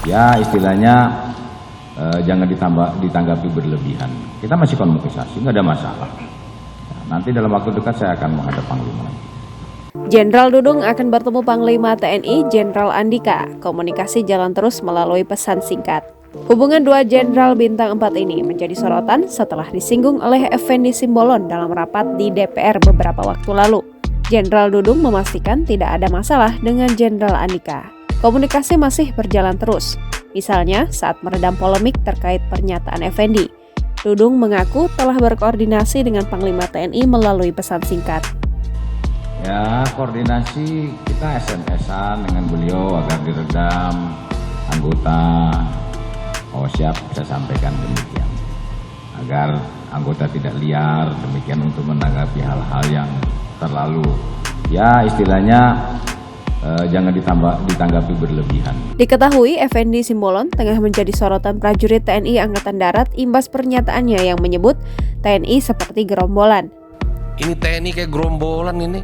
ya istilahnya jangan ditanggapi berlebihan. Kita masih komunikasi, nggak ada masalah. Nanti dalam waktu dekat saya akan menghadap Panglima. Jenderal Dudung akan bertemu Panglima TNI Jenderal Andika. Komunikasi jalan terus melalui pesan singkat. Hubungan dua Jenderal Bintang 4 ini menjadi sorotan setelah disinggung oleh Effendi Simbolon dalam rapat di DPR beberapa waktu lalu. Jenderal Dudung memastikan tidak ada masalah dengan Jenderal Andika. Komunikasi masih berjalan terus. Misalnya saat meredam polemik terkait pernyataan Effendi. Dudung mengaku telah berkoordinasi dengan Panglima TNI melalui pesan singkat. Ya, koordinasi kita SMS-an dengan beliau agar diredam anggota. Oh siap, saya sampaikan demikian. Agar anggota tidak liar, demikian untuk menanggapi hal-hal yang terlalu, ya istilahnya jangan ditanggapi berlebihan. Diketahui Effendi Simbolon tengah menjadi sorotan prajurit TNI Angkatan Darat imbas pernyataannya yang menyebut TNI seperti gerombolan. Ini TNI kayak gerombolan ini.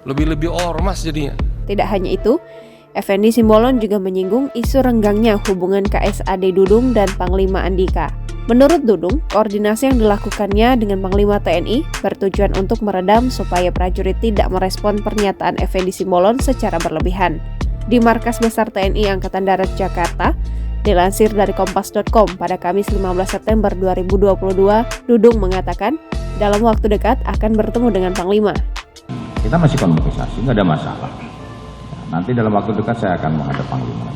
Lebih-lebih ormas jadinya. Tidak hanya itu, Effendi Simbolon juga menyinggung isu renggangnya hubungan KSAD Dudung dan Panglima Andika. Menurut Dudung, koordinasi yang dilakukannya dengan Panglima TNI bertujuan untuk meredam supaya prajurit tidak merespon pernyataan Effendi Simbolon secara berlebihan. Di Markas Besar TNI Angkatan Darat Jakarta, dilansir dari kompas.com pada Kamis 15 September 2022, Dudung mengatakan dalam waktu dekat akan bertemu dengan Panglima. Kita masih komunikasi, nggak ada masalah. Nanti dalam waktu dekat saya akan menghadap Panglima.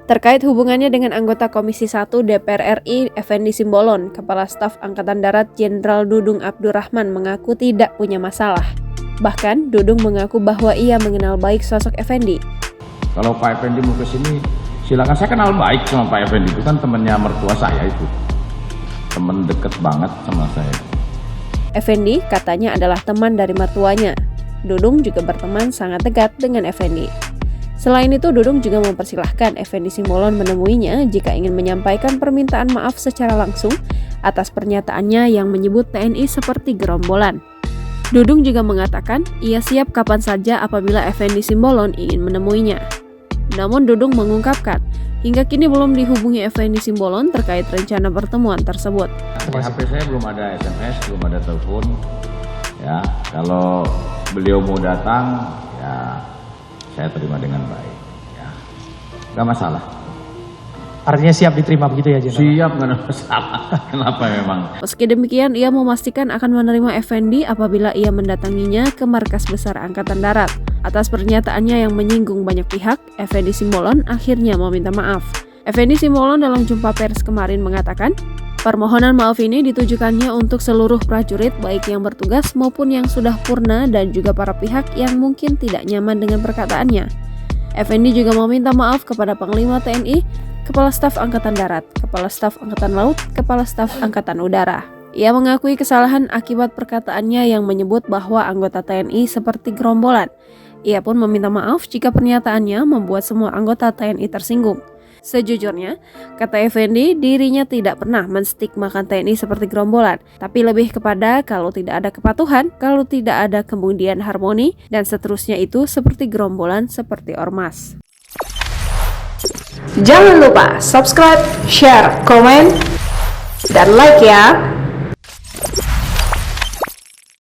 Terkait hubungannya dengan anggota Komisi 1 DPR RI Effendi Simbolon, Kepala Staf Angkatan Darat Jenderal Dudung Abdurrahman mengaku tidak punya masalah. Bahkan, Dudung mengaku bahwa ia mengenal baik sosok Effendi. Kalau Pak Effendi mau ke sini, silakan. Saya kenal baik sama Pak Effendi, itu kan temannya mertua saya itu. Teman deket banget sama saya. Effendi katanya adalah teman dari mertuanya. Dudung juga berteman sangat dekat dengan Effendi. Selain itu, Dudung juga mempersilahkan Effendi Simbolon menemuinya jika ingin menyampaikan permintaan maaf secara langsung atas pernyataannya yang menyebut TNI seperti gerombolan. Dudung juga mengatakan ia siap kapan saja apabila Effendi Simbolon ingin menemuinya. Namun Dudung mengungkapkan hingga kini belum dihubungi Effendi Simbolon terkait rencana pertemuan tersebut. Di HP saya belum ada SMS, belum ada telepon. Ya, kalau beliau mau datang, ya saya terima dengan baik. Ya, nggak masalah. Artinya siap diterima begitu ya, Jenderal? Siap, nggak ada masalah. Kenapa memang? Meski demikian, ia memastikan akan menerima Effendi apabila ia mendatanginya ke Markas Besar Angkatan Darat. Atas pernyataannya yang menyinggung banyak pihak, Effendi Simbolon akhirnya meminta maaf. Effendi Simbolon dalam jumpa pers kemarin mengatakan, permohonan maaf ini ditujukannya untuk seluruh prajurit baik yang bertugas maupun yang sudah purna dan juga para pihak yang mungkin tidak nyaman dengan perkataannya. Effendi juga meminta maaf kepada Panglima TNI, Kepala Staf Angkatan Darat, Kepala Staf Angkatan Laut, Kepala Staf Angkatan Udara. Ia mengakui kesalahan akibat perkataannya yang menyebut bahwa anggota TNI seperti gerombolan. Ia pun meminta maaf jika pernyataannya membuat semua anggota TNI tersinggung. Sejujurnya, kata Effendi, dirinya tidak pernah menstigmakan TNI seperti gerombolan, tapi lebih kepada kalau tidak ada kepatuhan, kalau tidak ada kemudian harmoni, dan seterusnya itu seperti gerombolan, seperti ormas. Jangan lupa subscribe, share, komen, dan like ya!